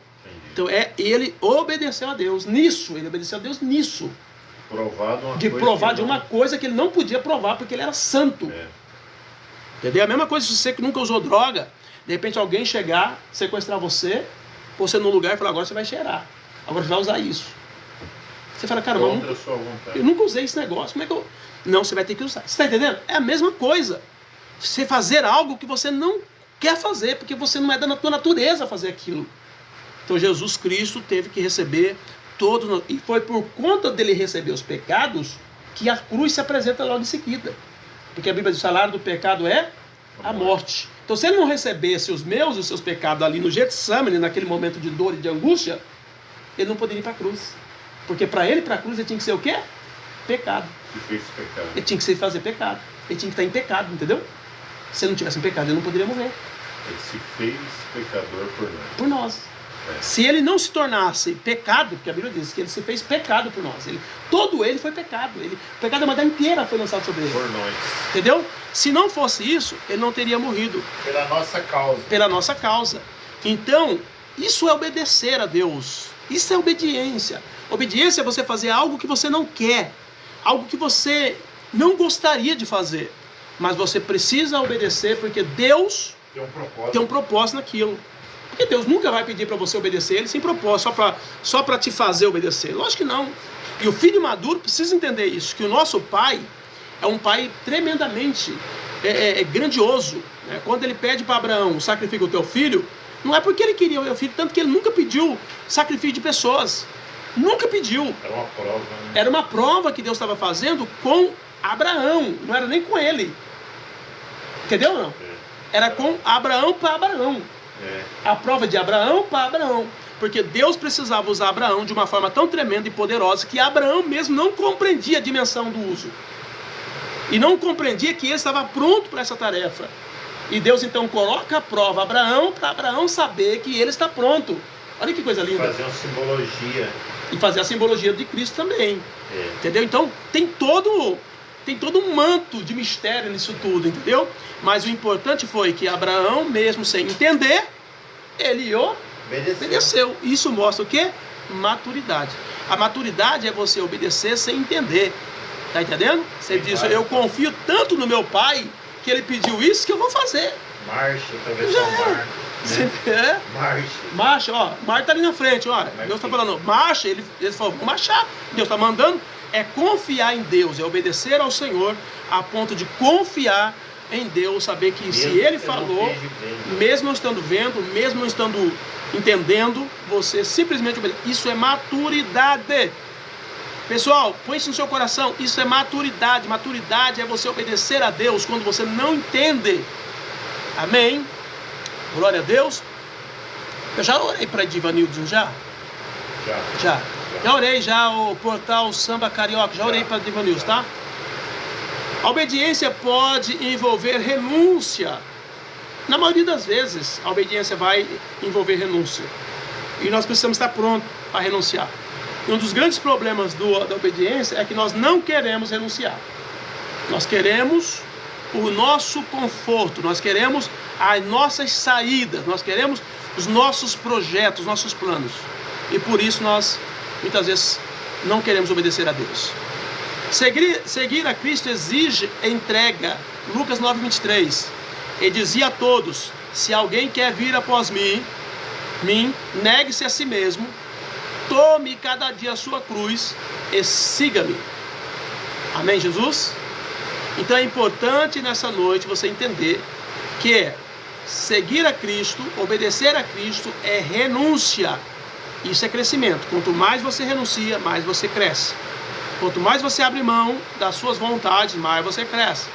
Então ele obedeceu a Deus nisso. Ele obedeceu a Deus nisso. Provar de uma coisa que ele não podia provar porque ele era santo. Entendeu? A mesma coisa se você que nunca usou droga, de repente alguém chegar, sequestrar você, pôr você num lugar e falar, agora você vai cheirar. Agora você vai usar isso. Você fala, cara, eu nunca usei esse negócio, como é que eu... Não, você vai ter que usar. Você está entendendo? É a mesma coisa. Você fazer algo que você não quer fazer, porque você não é da tua natureza fazer aquilo. Então Jesus Cristo teve que receber todos, e foi por conta dele receber os pecados que a cruz se apresenta logo em seguida. Porque a Bíblia diz, o salário do pecado é a morte. Então se ele não recebesse os meus e os seus pecados ali no Getsemane, naquele momento de dor e de angústia, ele não poderia ir para a cruz. Porque para ele, para a cruz, ele tinha que ser o quê? Pecado. Ele tinha que fazer pecado. Ele tinha que estar em pecado, entendeu? Se ele não tivesse em pecado, ele não poderia morrer. Ele se fez pecador por nós. Por nós. Se ele não se tornasse pecado, porque a Bíblia diz que ele se fez pecado por nós. Todo ele foi pecado. O pecado da humanidade inteira foi lançado sobre ele. Por nós. Entendeu? Se não fosse isso, ele não teria morrido. Pela nossa causa. Pela nossa causa. Então, isso é obedecer a Deus. Isso é obediência. Obediência é você fazer algo que você não quer. Algo que você não gostaria de fazer. Mas você precisa obedecer porque Deus tem um propósito naquilo. Porque Deus nunca vai pedir para você obedecer ele sem propósito, só para te fazer obedecer. Lógico que não. E o filho maduro precisa entender isso, que o nosso pai é um pai tremendamente grandioso. Né? Quando ele pede para Abraão, sacrifica o teu filho, não é porque ele queria o teu filho, tanto que ele nunca pediu sacrifício de pessoas. Nunca pediu. Era uma prova, né? Era uma prova que Deus estava fazendo com Abraão, não era nem com ele. Entendeu ou não? Era com Abraão para Abraão. A prova de Abraão para Abraão. Porque Deus precisava usar Abraão de uma forma tão tremenda e poderosa que Abraão mesmo não compreendia a dimensão do uso. E não compreendia que ele estava pronto para essa tarefa. E Deus então coloca a prova a Abraão para Abraão saber que ele está pronto. Olha que coisa linda. Fazer uma simbologia. E fazer a simbologia de Cristo também. Entendeu? Então tem todo um manto de mistério nisso tudo, entendeu? Mas o importante foi que Abraão, mesmo sem entender, ele obedeceu. Isso mostra o quê? Maturidade. A maturidade é você obedecer sem entender. Tá entendendo? Você diz, eu confio tanto no meu pai que ele pediu isso que eu vou fazer. Marcha, talvez só marcha. Marcha, ó. Marcha tá ali na frente, ó. Deus tá falando, marcha. Ele falou, vamos marchar. Deus tá mandando. É confiar em Deus, é obedecer ao Senhor a ponto de confiar em Deus, saber que mesmo se Ele falou, mesmo não estando vendo, mesmo não estando entendendo, você simplesmente obedece. Isso é maturidade. Pessoal, põe isso no seu coração, isso é maturidade. Maturidade é você obedecer a Deus quando você não entende. Amém? Glória a Deus. Eu já orei para Divanildo, já? Já orei o portal Samba Carioca, já orei para Divanildo, tá? A obediência pode envolver renúncia. Na maioria das vezes, a obediência vai envolver renúncia. E nós precisamos estar prontos para renunciar. E um dos grandes problemas da obediência é que nós não queremos renunciar. Nós queremos o nosso conforto, nós queremos as nossas saídas, nós queremos os nossos projetos, os nossos planos. E por isso nós, muitas vezes, não queremos obedecer a Deus. Seguir a Cristo exige entrega. Lucas 9:23. Ele dizia a todos: se alguém quer vir após mim, negue-se a si mesmo, tome cada dia a sua cruz e siga-me. Amém, Jesus? Então é importante nessa noite você entender que seguir a Cristo, obedecer a Cristo é renúncia. Isso é crescimento. Quanto mais você renuncia, mais você cresce. Quanto mais você abre mão das suas vontades, mais você cresce.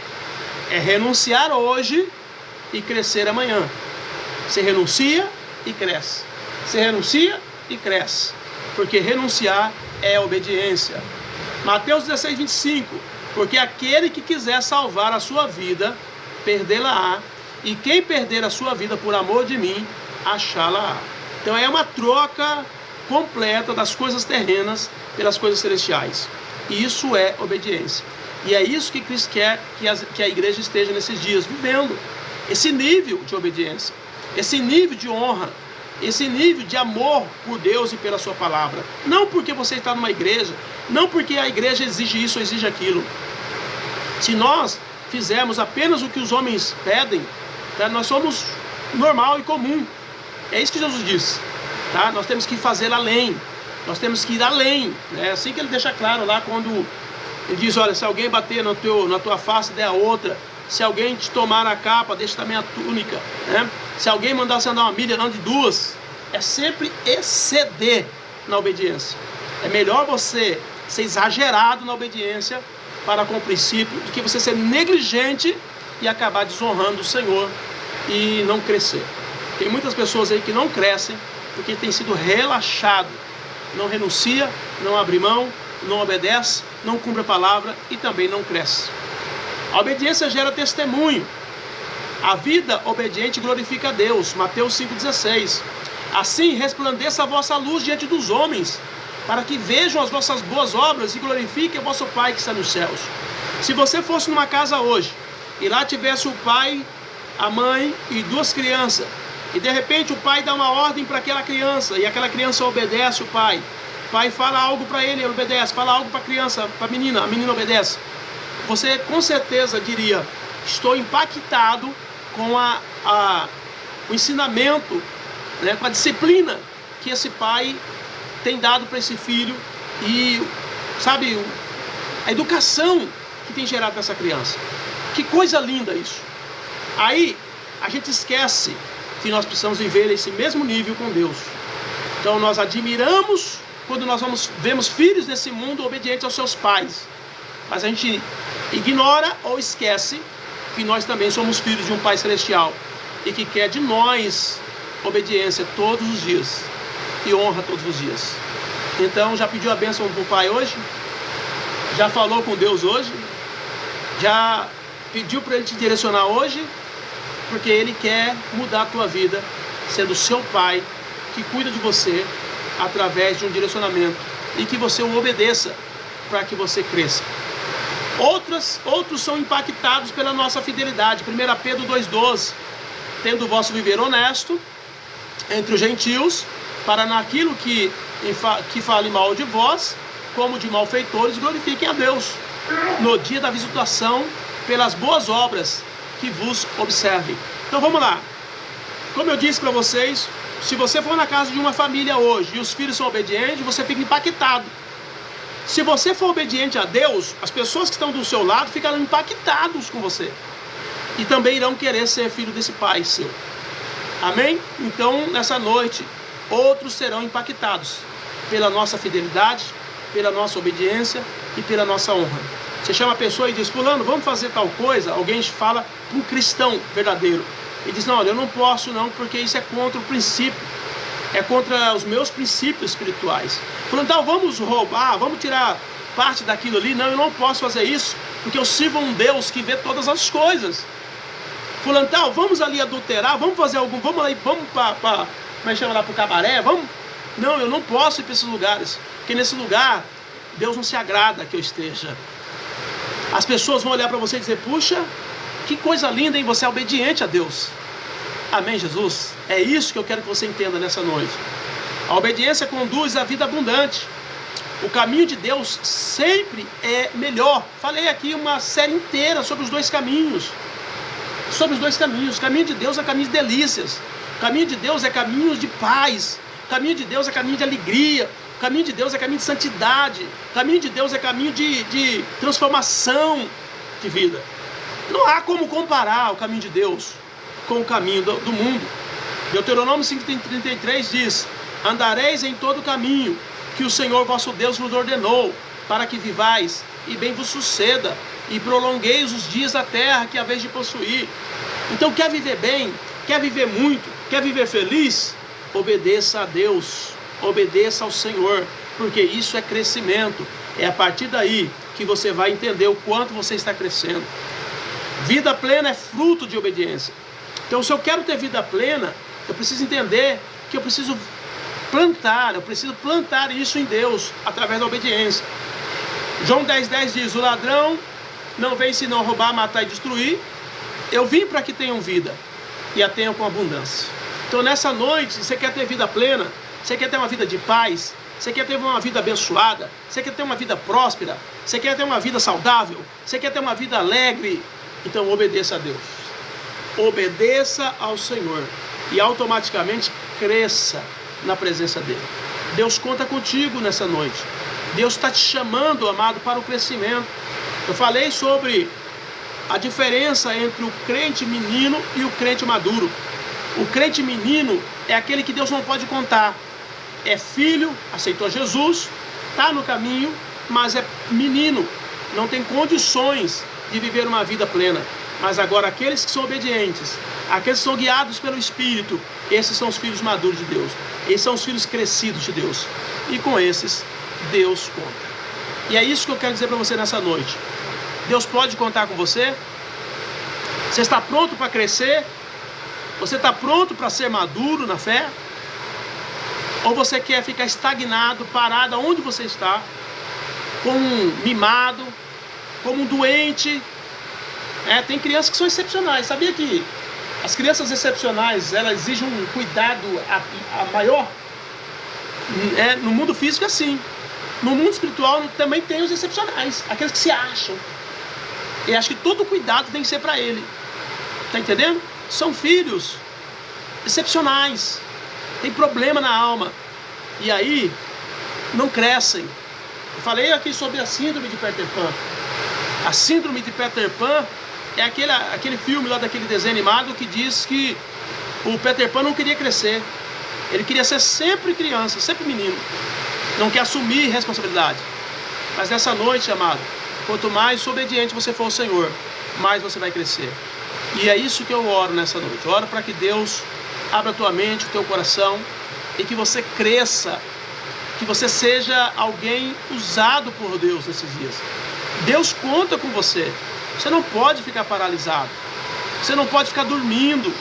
É renunciar hoje e crescer amanhã. Você renuncia e cresce. Você renuncia e cresce. Porque renunciar é obediência. Mateus 16:25. Porque aquele que quiser salvar a sua vida, perdê-la-á. E quem perder a sua vida por amor de mim, achá-la-á. Então é uma troca completa das coisas terrenas pelas coisas celestiais. E isso é obediência. E é isso que Cristo quer que a igreja esteja nesses dias, vivendo. Esse nível de obediência, esse nível de honra, esse nível de amor por Deus e pela sua palavra. Não porque você está numa igreja, não porque a igreja exige isso ou exige aquilo. Se nós fizermos apenas o que os homens pedem, tá? Nós somos normal e comum. É isso que Jesus disse. Tá? Nós temos que fazer além. Nós temos que ir além. É assim que ele deixa claro lá quando ele diz: olha, se alguém bater na tua face, dê a outra. Se alguém te tomar a capa, deixa também a túnica. Né? Se alguém mandar você andar uma milha, ande duas. É sempre exceder na obediência. É melhor você ser exagerado na obediência para com o princípio do que você ser negligente e acabar desonrando o Senhor e não crescer. Tem muitas pessoas aí que não crescem porque tem sido relaxado. Não renuncia, não abre mão, não obedece, não cumpre a palavra e também não cresce. A obediência gera testemunho. A vida obediente glorifica a Deus. Mateus 5,16. Assim resplandeça a vossa luz diante dos homens, para que vejam as vossas boas obras e glorifiquem o vosso Pai que está nos céus. Se você fosse numa casa hoje e lá tivesse o pai, a mãe e duas crianças, e de repente o pai dá uma ordem para aquela criança e aquela criança obedece o pai fala algo para ele, ele obedece, fala algo para a criança, para a menina obedece, você com certeza diria: estou impactado com o ensinamento, né, com a disciplina que esse pai tem dado para esse filho e, sabe, a educação que tem gerado nessa criança. Que coisa linda isso. Aí a gente esquece que nós precisamos viver esse mesmo nível com Deus. Então nós admiramos quando nós vemos filhos nesse mundo obedientes aos seus pais, mas a gente ignora ou esquece que nós também somos filhos de um Pai Celestial e que quer de nós obediência todos os dias e honra todos os dias. Então, já pediu a bênção para o Pai hoje? Já falou com Deus hoje? Já pediu para Ele te direcionar hoje? Porque Ele quer mudar a tua vida, sendo o seu Pai que cuida de você através de um direcionamento e que você o obedeça para que você cresça. Outros são impactados pela nossa fidelidade. 1 Pedro 2,12. Tendo o vosso viver honesto entre os gentios, para naquilo que fale mal de vós, como de malfeitores, glorifiquem a Deus no dia da visitação pelas boas obras que vos observem. Então vamos lá. Como eu disse para vocês, se você for na casa de uma família hoje e os filhos são obedientes, você fica impactado. Se você for obediente a Deus, as pessoas que estão do seu lado ficarão impactados com você e também irão querer ser filho desse pai seu. Amém? Então, nessa noite, outros serão impactados pela nossa fidelidade, pela nossa obediência e pela nossa honra. Você chama a pessoa e diz: fulano, vamos fazer tal coisa. Alguém fala para um cristão verdadeiro e diz: não, olha, eu não posso não, porque isso é contra o princípio, é contra os meus princípios espirituais. Falando, então vamos roubar, vamos tirar parte daquilo ali. Não, eu não posso fazer isso, porque eu sirvo a um Deus que vê todas as coisas. Falando, então vamos ali adulterar, vamos fazer algum, vamos para como é que chama lá, para o cabaré, vamos. Não, eu não posso ir para esses lugares. Porque nesse lugar, Deus não se agrada que eu esteja. As pessoas vão olhar para você e dizer, puxa, que coisa linda, hein? Você é obediente a Deus. Amém, Jesus? É isso que eu quero que você entenda nessa noite. A obediência conduz à vida abundante. O caminho de Deus sempre é melhor. Falei aqui uma série inteira sobre os dois caminhos. Sobre os dois caminhos. O caminho de Deus é caminho de delícias. O caminho de Deus é caminho de paz. O caminho de Deus é caminho de alegria. O caminho de Deus é caminho de santidade. O caminho de Deus é caminho de transformação de vida. Não há como comparar o caminho de Deus com o caminho do mundo. Deuteronômio 5:33 diz, andareis em todo o caminho que o Senhor vosso Deus vos ordenou, para que vivais e bem vos suceda, e prolongueis os dias da terra que haveis de possuir. Então, quer viver bem, quer viver muito, quer viver feliz? Obedeça a Deus, obedeça ao Senhor, porque isso é crescimento. É a partir daí que você vai entender o quanto você está crescendo. Vida plena é fruto de obediência. Então, se eu quero ter vida plena, eu preciso entender que eu preciso plantar isso em Deus, através da obediência. João 10:10 diz, o ladrão não vem senão roubar, matar e destruir. Eu vim para que tenham vida, e a tenham com abundância. Então nessa noite, você quer ter vida plena, você quer ter uma vida de paz, você quer ter uma vida abençoada, você quer ter uma vida próspera, você quer ter uma vida saudável, você quer ter uma vida alegre, então obedeça a Deus. Obedeça ao Senhor e automaticamente cresça na presença dele. Deus conta contigo nessa noite. Deus está te chamando, amado, para o crescimento. Eu falei sobre a diferença entre o crente menino e o crente maduro. O crente menino é aquele que Deus não pode contar. É filho, aceitou Jesus, está no caminho, mas é menino, não tem condições de viver uma vida plena. Mas agora aqueles que são obedientes, aqueles que são guiados pelo Espírito, esses são os filhos maduros de Deus. Esses são os filhos crescidos de Deus. E com esses, Deus conta. E é isso que eu quero dizer para você nessa noite. Deus pode contar com você? Você está pronto para crescer? Você está pronto para ser maduro na fé? Ou você quer ficar estagnado, parado onde você está? Como um mimado, como um doente? Tem crianças que são excepcionais. Sabia que as crianças excepcionais, elas exigem um cuidado a maior? No mundo físico é assim. No mundo espiritual também tem os excepcionais, aqueles que se acham. E acho que todo cuidado tem que ser para ele. Tá entendendo? São filhos excepcionais. Tem problema na alma. E aí, não crescem. Eu falei aqui sobre a síndrome de Peter Pan. A síndrome de Peter Pan é aquele filme lá daquele desenho animado que diz que o Peter Pan não queria crescer. Ele queria ser sempre criança, sempre menino. Não quer assumir responsabilidade. Mas nessa noite, amado, quanto mais obediente você for ao Senhor, mais você vai crescer. E é isso que eu oro nessa noite. Eu oro para que Deus abra a tua mente, o teu coração, e que você cresça, que você seja alguém usado por Deus nesses dias. Deus conta com você. Você não pode ficar paralisado. Você não pode ficar dormindo.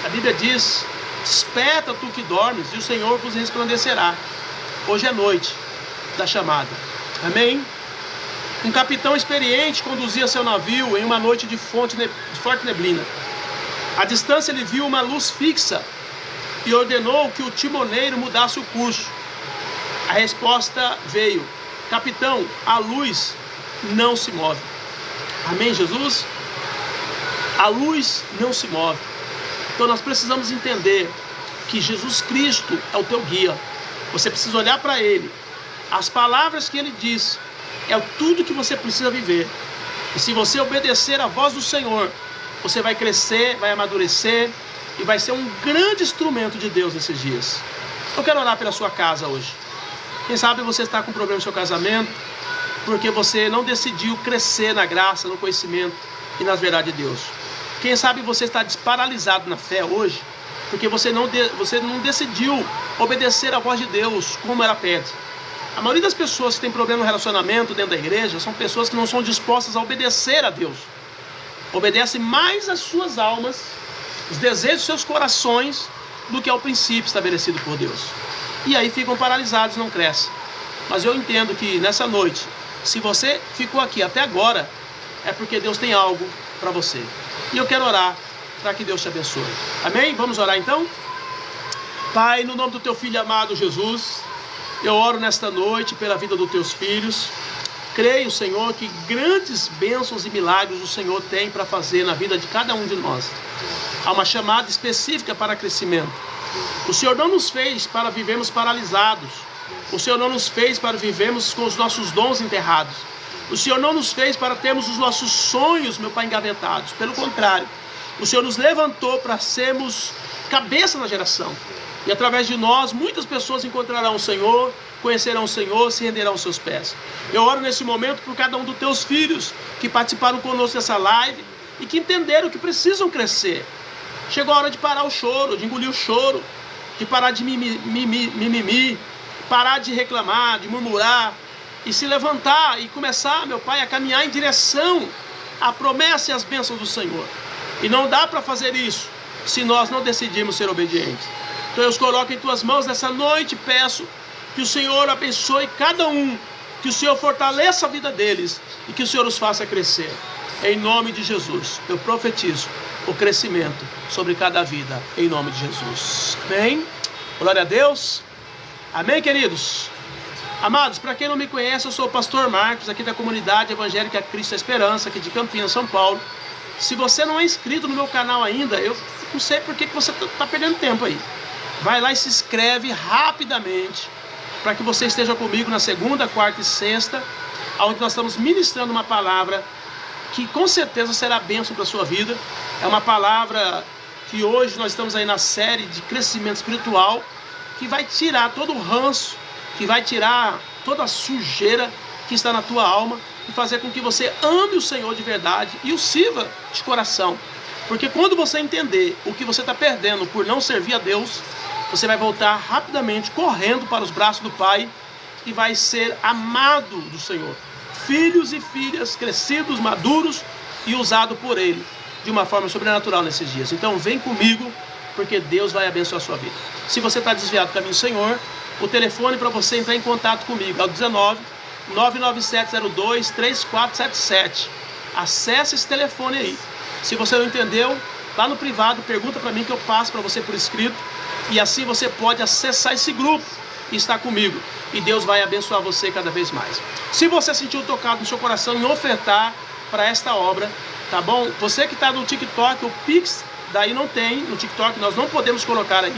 A Bíblia diz, desperta tu que dormes, e o Senhor vos resplandecerá. Hoje é noite da chamada. Amém? Um capitão experiente conduzia seu navio em uma noite de forte neblina. À distância ele viu uma luz fixa e ordenou que o timoneiro mudasse o curso. A resposta veio: capitão, a luz não se move. Amém, Jesus? A luz não se move. Então nós precisamos entender que Jesus Cristo é o teu guia. Você precisa olhar para Ele. As palavras que Ele diz é tudo que você precisa viver. E se você obedecer à voz do Senhor, você vai crescer, vai amadurecer e vai ser um grande instrumento de Deus nesses dias. Eu quero orar pela sua casa hoje. Quem sabe você está com problema no seu casamento porque você não decidiu crescer na graça, no conhecimento e nas verdades de Deus. Quem sabe você está desparalisado na fé hoje porque você não decidiu obedecer à voz de Deus como ela pede. A maioria das pessoas que tem problema no relacionamento dentro da igreja são pessoas que não são dispostas a obedecer a Deus. Obedecem mais às suas almas, os desejos dos seus corações, do que ao princípio estabelecido por Deus. E aí ficam paralisados, não crescem. Mas eu entendo que nessa noite, se você ficou aqui até agora, é porque Deus tem algo para você. E eu quero orar para que Deus te abençoe. Amém? Vamos orar então? Pai, no nome do teu filho amado Jesus, eu oro nesta noite pela vida dos teus filhos. Creio, Senhor, que grandes bênçãos e milagres o Senhor tem para fazer na vida de cada um de nós. Há uma chamada específica para crescimento. O Senhor não nos fez para vivermos paralisados. O Senhor não nos fez para vivermos com os nossos dons enterrados. O Senhor não nos fez para termos os nossos sonhos, meu Pai, engavetados. Pelo contrário, o Senhor nos levantou para sermos cabeça na geração. E através de nós, muitas pessoas encontrarão o Senhor, conhecerão o Senhor, se renderão aos seus pés. Eu oro nesse momento por cada um dos teus filhos que participaram conosco dessa live e que entenderam que precisam crescer. Chegou a hora de parar o choro, de engolir o choro, de parar de mimimi, parar de reclamar, de murmurar e se levantar e começar, meu Pai, a caminhar em direção à promessa e às bênçãos do Senhor. E não dá para fazer isso se nós não decidirmos ser obedientes. Então eu os coloco em tuas mãos nessa noite, peço que o Senhor abençoe cada um, que o Senhor fortaleça a vida deles e que o Senhor os faça crescer. Em nome de Jesus, eu profetizo o crescimento sobre cada vida, em nome de Jesus. Amém? Glória a Deus. Amém, queridos? Amados, para quem não me conhece, eu sou o pastor Marcos, aqui da comunidade evangélica Cristo a Esperança, aqui de Campinas, São Paulo. Se você não é inscrito no meu canal ainda, eu não sei por que você está perdendo tempo aí. Vai lá e se inscreve rapidamente, para que você esteja comigo na segunda, quarta e sexta, onde nós estamos ministrando uma palavra que com certeza será bênção para a sua vida. É uma palavra que hoje nós estamos aí na série de crescimento espiritual, que vai tirar todo o ranço, que vai tirar toda a sujeira que está na tua alma e fazer com que você ame o Senhor de verdade e o sirva de coração. Porque quando você entender o que você está perdendo por não servir a Deus, você vai voltar rapidamente, correndo para os braços do Pai e vai ser amado do Senhor. Filhos e filhas crescidos, maduros e usados por Ele de uma forma sobrenatural nesses dias. Então vem comigo, porque Deus vai abençoar a sua vida. Se você está desviado do caminho do Senhor, o telefone para você entrar em contato comigo é o 19 99702 3477. Acesse esse telefone aí. Se você não entendeu, lá no privado, pergunta para mim que eu passo para você por escrito. E assim você pode acessar esse grupo e estar comigo. E Deus vai abençoar você cada vez mais. Se você sentiu tocado no seu coração em ofertar para esta obra, tá bom? Você que está no TikTok, o Pix, daí não tem no TikTok, nós não podemos colocar aí.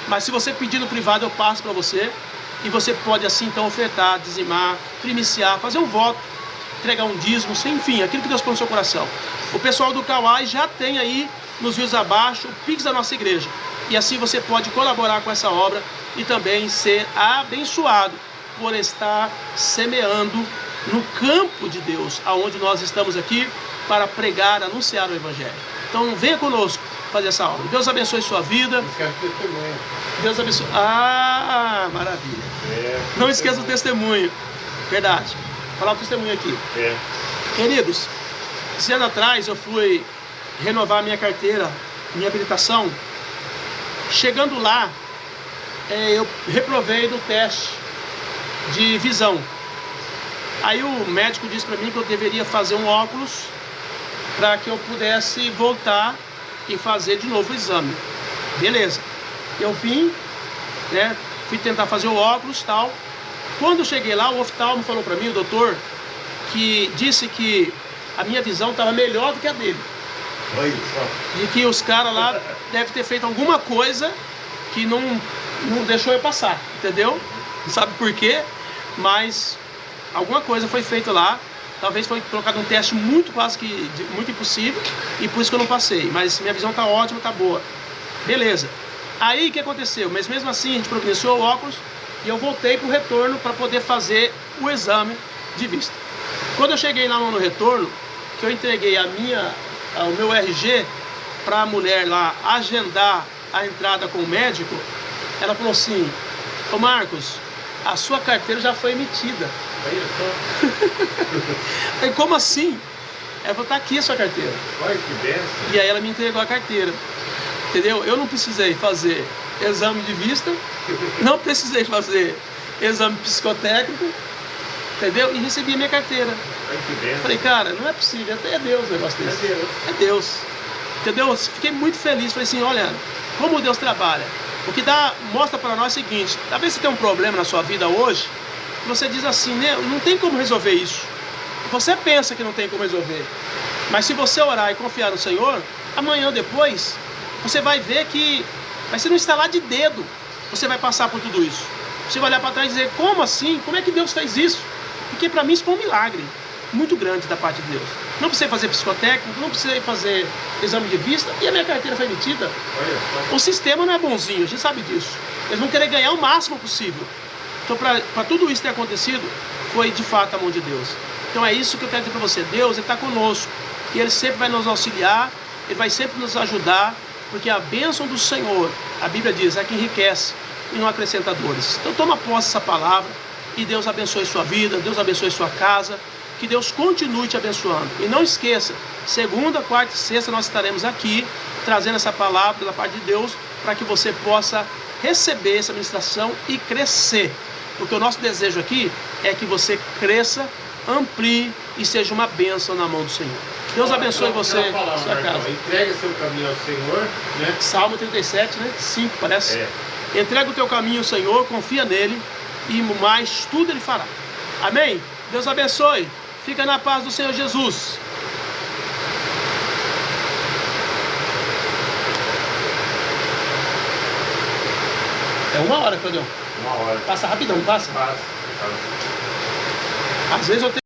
Mas se você pedir no privado, eu passo para você. E você pode assim então ofertar, dizimar, primiciar, fazer um voto, entregar um dízimo, enfim, aquilo que Deus põe no seu coração. O pessoal do Kauai já tem aí nos vídeos abaixo o Pix da nossa igreja. E assim você pode colaborar com essa obra e também ser abençoado por estar semeando no campo de Deus, aonde nós estamos aqui para pregar, anunciar o Evangelho. Então venha conosco fazer essa obra. Deus abençoe sua vida. Não esquece o testemunho. Deus abençoe. Ah, maravilha. Não esqueça o testemunho. Verdade. Vou falar o testemunho aqui. Queridos, esse ano atrás eu fui renovar minha carteira, minha habilitação. Chegando lá, eu reprovei no teste de visão. Aí o médico disse para mim que eu deveria fazer um óculos para que eu pudesse voltar e fazer de novo o exame. Beleza. Eu vim, né, fui tentar fazer o óculos e tal. Quando eu cheguei lá, o oftalmo falou para mim, o doutor, que disse que a minha visão estava melhor do que a dele. E que os caras lá devem ter feito alguma coisa que não deixou eu passar, entendeu? Não sabe por quê, mas alguma coisa foi feita lá. Talvez foi colocado um teste muito quase que muito impossível e por isso que eu não passei. Mas minha visão está ótima, está boa. Beleza. Aí o que aconteceu? Mas mesmo assim a gente providenciou o óculos e eu voltei para o retorno para poder fazer o exame de vista. Quando eu cheguei lá no retorno, que eu entreguei o meu RG para a mulher lá agendar a entrada com o médico, ela falou assim: ô Marcos, a sua carteira já foi emitida. Aí, como assim? Ela falou: tá aqui a sua carteira. Olha que benção. E aí ela me entregou a carteira. Entendeu? Eu não precisei fazer exame de vista, não precisei fazer exame psicotécnico, entendeu? E recebi a minha carteira. Ai, que benção. Falei, cara, não é possível, até é Deus o negócio desse. É Deus. É Deus. Entendeu? Fiquei muito feliz. Falei assim, olha, como Deus trabalha. O que mostra para nós é o seguinte, talvez você tenha um problema na sua vida hoje, você diz assim, né, não tem como resolver isso. Você pensa que não tem como resolver. Mas se você orar e confiar no Senhor, amanhã ou depois, você vai ver que vai ser um estalar de dedo. Você vai passar por tudo isso. Você vai olhar para trás e dizer, como assim? Como é que Deus fez isso? Porque para mim isso foi um milagre muito grande da parte de Deus. Não precisei fazer psicotécnico, não precisei fazer exame de vista e a minha carteira foi emitida. O sistema não é bonzinho, a gente sabe disso. Eles vão querer ganhar o máximo possível. Então, para tudo isso ter acontecido, foi de fato a mão de Deus. Então é isso que eu quero dizer para você. Deus, Ele está conosco e Ele sempre vai nos auxiliar, Ele vai sempre nos ajudar, porque a bênção do Senhor, a Bíblia diz, é que enriquece e não acrescenta dores. Então toma posse dessa palavra e Deus abençoe sua vida, Deus abençoe sua casa, que Deus continue te abençoando. E não esqueça, segunda, quarta e sexta nós estaremos aqui trazendo essa palavra da parte de Deus para que você possa receber essa ministração e crescer. Porque o nosso desejo aqui é que você cresça, amplie e seja uma bênção na mão do Senhor. Deus abençoe você e sua casa. Entrega seu caminho ao Senhor, né? Salmo 37, né? 5, parece. É. Entrega o teu caminho ao Senhor, confia nele e mais tudo Ele fará. Amém? Deus abençoe. Fica na paz do Senhor Jesus. É 1 hora, Claudião. 1 hora. Passa rapidão, passa? Passa. Às vezes eu tenho